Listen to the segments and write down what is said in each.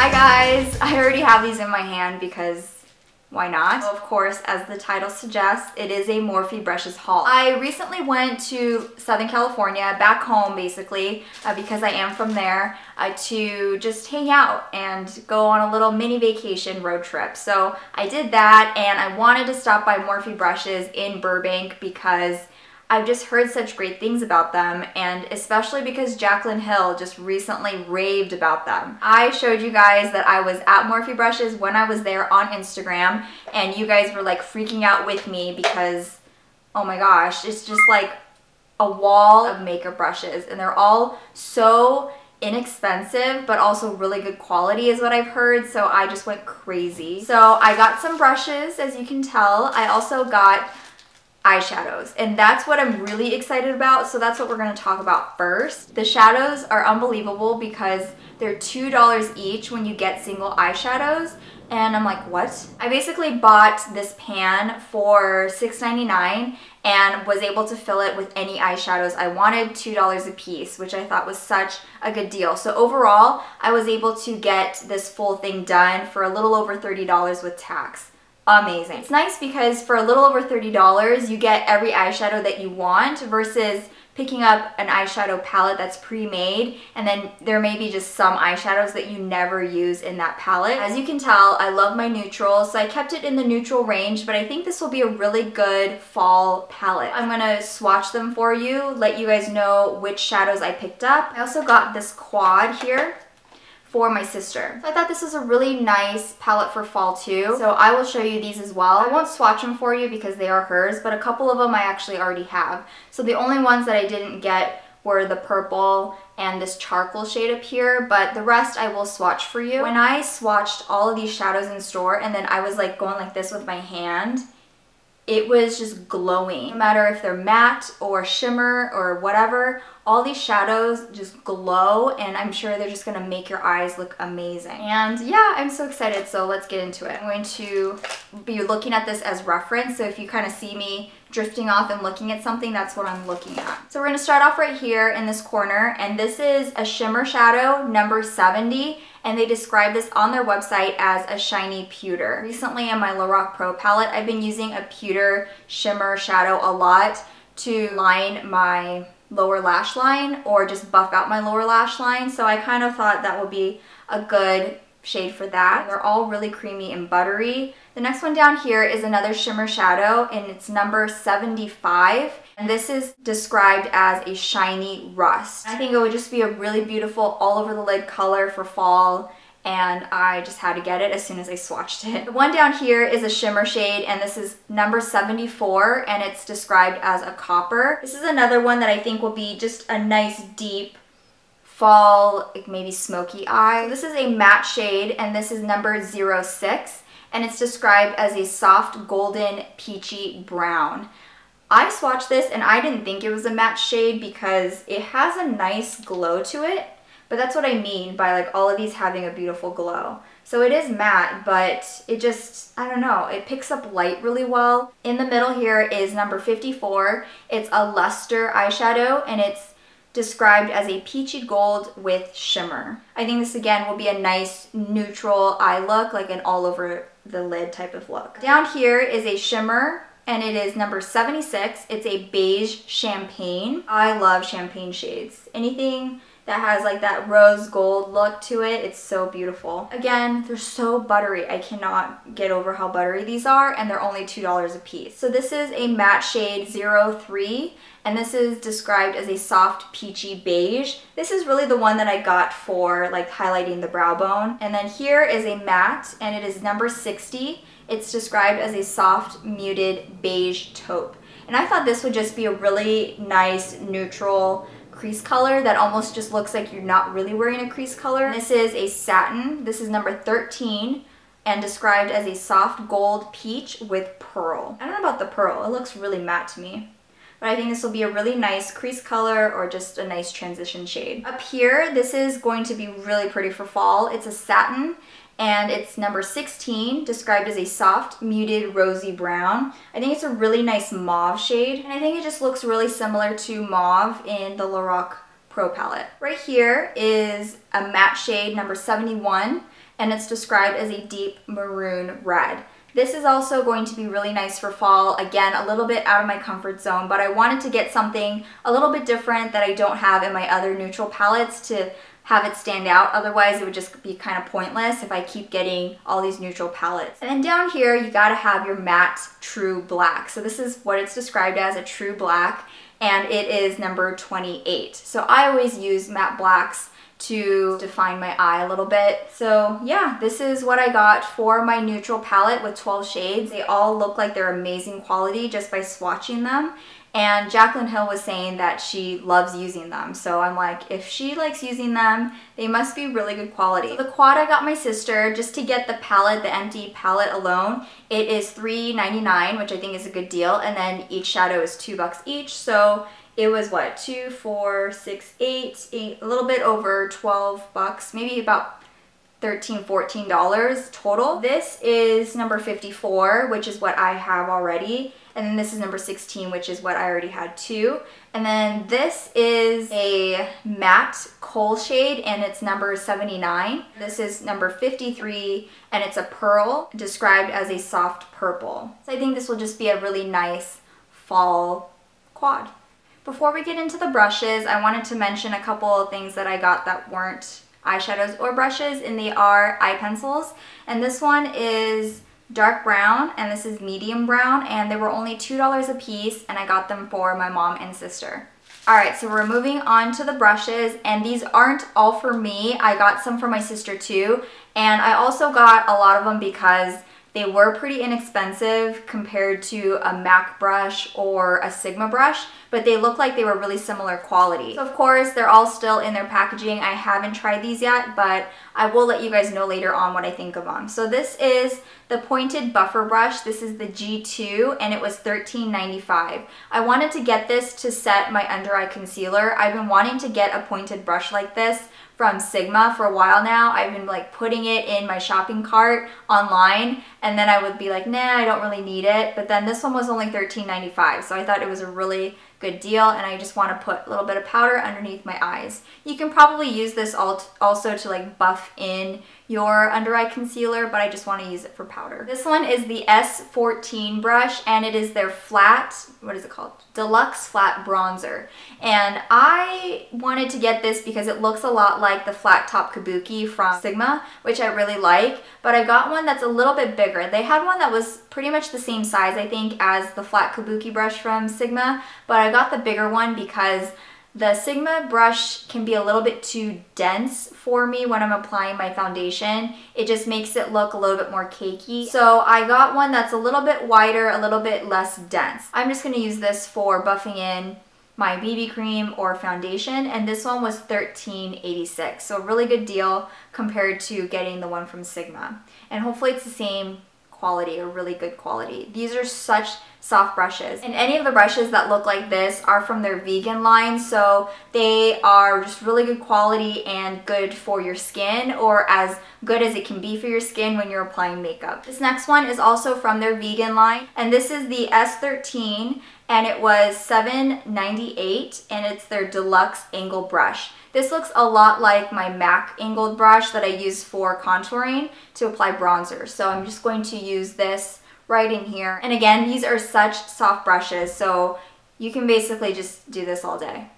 Hi guys, I already have these in my hand because why not? Well, of course, as the title suggests, it is a Morphe Brushes haul. I recently went to Southern California, back home basically, because I am from there, to just hang out and go on a little mini vacation road trip. So I did that, and I wanted to stop by Morphe Brushes in Burbank because I've just heard such great things about them, and especially because Jaclyn Hill just recently raved about them. I showed you guys that I was at Morphe Brushes when I was there on Instagram, and you guys were like freaking out with me because, oh my gosh, it's just like a wall of makeup brushes, and they're all so inexpensive but also really good quality is what I've heard, so I just went crazy. So I got some brushes, as you can tell. I also got eyeshadows, and that's what I'm really excited about, so that's what we're going to talk about first. The shadows are unbelievable because they're $2 each when you get single eyeshadows, and I'm like, what? I basically bought this pan for $6.99 and was able to fill it with any eyeshadows I wanted, $2 a piece, which I thought was such a good deal. So overall, I was able to get this full thing done for a little over $30 with tax. Amazing. It's nice because for a little over $30, you get every eyeshadow that you want versus picking up an eyeshadow palette that's pre-made, and then there may be just some eyeshadows that you never use in that palette. As you can tell, I love my neutrals, so I kept it in the neutral range, but I think this will be a really good fall palette. I'm gonna swatch them for you, let you guys know which shadows I picked up. I also got this quad here for my sister. So I thought this was a really nice palette for fall too. So I will show you these as well. I won't swatch them for you because they are hers, but a couple of them I actually already have. So the only ones that I didn't get were the purple and this charcoal shade up here, but the rest I will swatch for you. When I swatched all of these shadows in store and then I was like going like this with my hand, it was just glowing. No matter if they're matte or shimmer or whatever, all these shadows just glow, and I'm sure they're just gonna make your eyes look amazing. And yeah, I'm so excited, so let's get into it. I'm going to be looking at this as reference, so if you kind of see me drifting off and looking at something, that's what I'm looking at. So we're gonna start off right here in this corner, and this is a shimmer shadow number 70, and they describe this on their website as a shiny pewter. Recently in my Lorac Pro palette, I've been using a pewter shimmer shadow a lot to line my lower lash line or just buff out my lower lash line, so I kind of thought that would be a good shade for that. They're all really creamy and buttery. The next one down here is another shimmer shadow, and it's number 75, and this is described as a shiny rust. I think it would just be a really beautiful all over the lid color for fall, and I just had to get it as soon as I swatched it. The one down here is a shimmer shade, and this is number 74, and it's described as a copper. This is another one that I think will be just a nice deep fall, like maybe smoky eye. So this is a matte shade, and this is number 06, and it's described as a soft golden peachy brown. I swatched this and I didn't think it was a matte shade because it has a nice glow to it, but that's what I mean by like all of these having a beautiful glow. So it is matte, but it just, I don't know, it picks up light really well. In the middle here is number 54. It's a luster eyeshadow, and it's described as a peachy gold with shimmer. I think this again will be a nice neutral eye look, like an all over the lid type of look. Down here is a shimmer, and it is number 76. It's a beige champagne. I love champagne shades. Anything that has like that rose gold look to it, it's so beautiful. Again, they're so buttery. I cannot get over how buttery these are, and they're only $2 a piece. So this is a matte shade 03, and this is described as a soft peachy beige. This is really the one that I got for like highlighting the brow bone. And then here is a matte, and it is number 60. It's described as a soft muted beige taupe. And I thought this would just be a really nice neutral crease color that almost just looks like you're not really wearing a crease color. This is a satin. This is number 13 and described as a soft gold peach with pearl. I don't know about the pearl. It looks really matte to me. But I think this will be a really nice crease color or just a nice transition shade. Up here, this is going to be really pretty for fall. It's a satin, and it's number 16, described as a soft, muted, rosy brown. I think it's a really nice mauve shade, and I think it just looks really similar to mauve in the Lorac Pro palette. Right here is a matte shade, number 71, and it's described as a deep maroon red. This is also going to be really nice for fall. Again, a little bit out of my comfort zone, but I wanted to get something a little bit different that I don't have in my other neutral palettes to have it stand out. Otherwise, it would just be kind of pointless if I keep getting all these neutral palettes. And then down here, you gotta have your matte true black. So this is what it's described as, a true black, and it is number 28. So I always use matte blacks to define my eye a little bit. So yeah, this is what I got for my neutral palette with 12 shades. They all look like they're amazing quality just by swatching them. And Jaclyn Hill was saying that she loves using them. So I'm like, if she likes using them, they must be really good quality. So the quad I got my sister, just to get the palette, the empty palette alone, it is $3.99, which I think is a good deal. And then each shadow is $2 each. So it was what, 2, 4, 6, 8, a little bit over 12 bucks, maybe about $13, $14 total. This is number 54, which is what I have already. And then this is number 16, which is what I already had too. And then this is a matte kohl shade, and it's number 79. This is number 53, and it's a pearl, described as a soft purple. So I think this will just be a really nice fall quad. Before we get into the brushes, I wanted to mention a couple of things that I got that weren't eyeshadows or brushes, and they are eye pencils. And this one is dark brown, and this is medium brown, and they were only $2 a piece, and I got them for my mom and sister. Alright, so we're moving on to the brushes, and these aren't all for me. I got some for my sister too, and I also got a lot of them because they were pretty inexpensive compared to a MAC brush or a Sigma brush, but they look like they were really similar quality. So of course, they're all still in their packaging. I haven't tried these yet, but I will let you guys know later on what I think of them. So this is the pointed buffer brush. This is the G2, and it was $13.95. I wanted to get this to set my under eye concealer. I've been wanting to get a pointed brush like this from Sigma for a while now. I've been like putting it in my shopping cart online, and then I would be like, nah, I don't really need it. But then this one was only $13.95, so I thought it was a really good deal, and I just want to put a little bit of powder underneath my eyes. You can probably use this also to like buff in your under eye concealer, but I just want to use it for powder. This one is the S14 brush, and it is their flat, what is it called? Deluxe flat bronzer. And I wanted to get this because it looks a lot like the flat top kabuki from Sigma, which I really like, but I got one that's a little bit bigger. They had one that was pretty much the same size, I think, as the flat kabuki brush from Sigma, but I got the bigger one because the Sigma brush can be a little bit too dense for me when I'm applying my foundation. It just makes it look a little bit more cakey. So I got one that's a little bit wider, a little bit less dense. I'm just gonna use this for buffing in my BB cream or foundation, and this one was $13.86. So a really good deal compared to getting the one from Sigma. And hopefully it's the same quality, or really good quality. These are such soft brushes, and any of the brushes that look like this are from their vegan line, so they are just really good quality and good for your skin, or as good as it can be for your skin when you're applying makeup. This next one is also from their vegan line, and this is the S13, and it was $7.98, and it's their deluxe angle brush. This looks a lot like my MAC angled brush that I use for contouring to apply bronzer. So I'm just going to use this right in here. And again, these are such soft brushes, so you can basically just do this all day.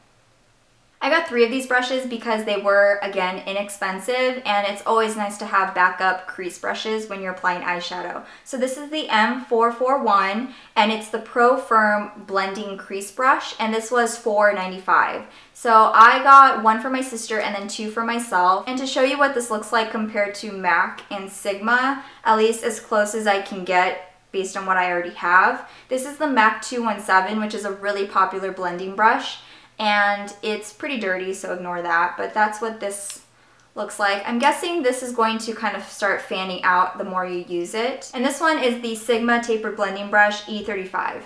I got 3 of these brushes because they were, again, inexpensive, and it's always nice to have backup crease brushes when you're applying eyeshadow. So this is the M441, and it's the Pro Firm Blending Crease Brush, and this was $4.95. So I got 1 for my sister and then 2 for myself. And to show you what this looks like compared to MAC and Sigma, at least as close as I can get based on what I already have, this is the MAC 217, which is a really popular blending brush. And it's pretty dirty, so ignore that, but that's what this looks like. I'm guessing this is going to kind of start fanning out the more you use it. And this one is the Sigma Tapered Blending Brush E35.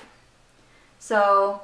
So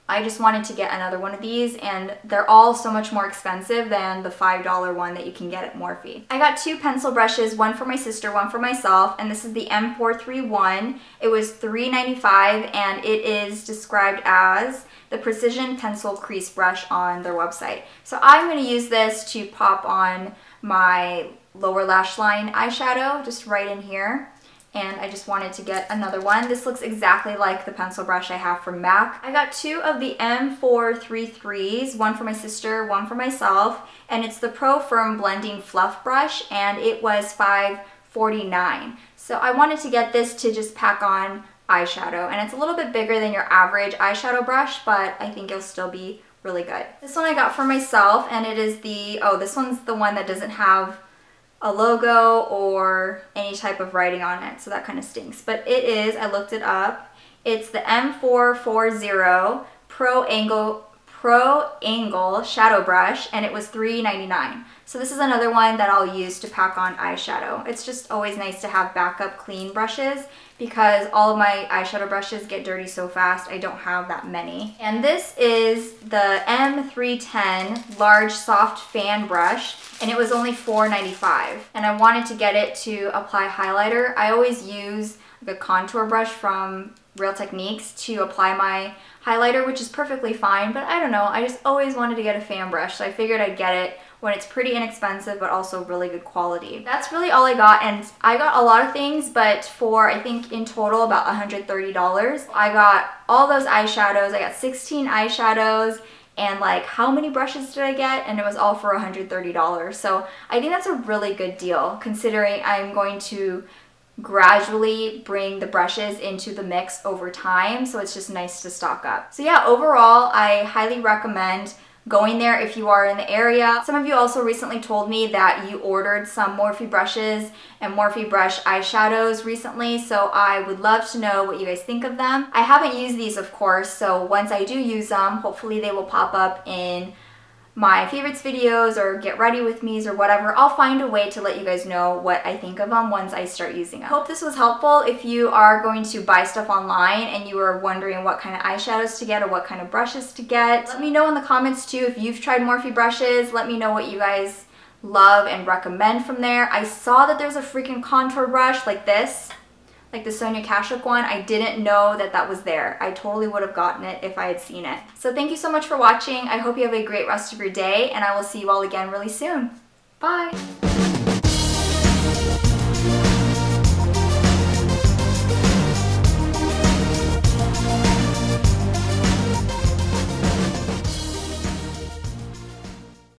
I just wanted to get another one of these, and they're all so much more expensive than the $5 one that you can get at Morphe. I got 2 pencil brushes, 1 for my sister, 1 for myself, and this is the M431. It was $3.95, and it is described as the Precision Pencil Crease Brush on their website. So I'm going to use this to pop on my lower lash line eyeshadow, just right in here. And I just wanted to get another one. This looks exactly like the pencil brush I have from MAC. I got 2 of the M433s, one for my sister, one for myself, and it's the Pro Firm Blending Fluff brush, and it was $5.49. So I wanted to get this to just pack on eyeshadow, and it's a little bit bigger than your average eyeshadow brush, but I think it'll still be really good. This one I got for myself, and it is the, oh, this one's the one that doesn't have a logo or any type of writing on it, so that kind of stinks. But it is, I looked it up, it's the M440 Pro Angle Shadow Brush, and it was $3.99. So this is another one that I'll use to pack on eyeshadow. It's just always nice to have backup clean brushes because all of my eyeshadow brushes get dirty so fast. I don't have that many. And this is the M310 Large Soft Fan Brush, and it was only $4.95. And I wanted to get it to apply highlighter. I always use the contour brush from Real Techniques to apply my highlighter, which is perfectly fine, but I don't know, I just always wanted to get a fan brush, so I figured I'd get it when it's pretty inexpensive but also really good quality. That's really all I got, and I got a lot of things, but for I think in total about $130. I got all those eyeshadows, I got 16 eyeshadows, and like how many brushes did I get? And it was all for $130. So I think that's a really good deal considering I'm going to gradually bring the brushes into the mix over time, so it's just nice to stock up. So yeah, overall I highly recommend going there if you are in the area. Some of you also recently told me that you ordered some Morphe brushes and Morphe brush eyeshadows recently, so I would love to know what you guys think of them. I haven't used these, of course, so once I do use them, hopefully they will pop up in my favorites videos or get ready with me's or whatever. I'll find a way to let you guys know what I think of them once I start using them. Hope this was helpful. If you are going to buy stuff online and you are wondering what kind of eyeshadows to get or what kind of brushes to get, let me know in the comments too if you've tried Morphe brushes. Let me know what you guys love and recommend from there. I saw that there's a freaking contour brush like this, like the Sonia Kashuk one. I didn't know that that was there. I totally would have gotten it if I had seen it. So thank you so much for watching. I hope you have a great rest of your day, and I will see you all again really soon. Bye!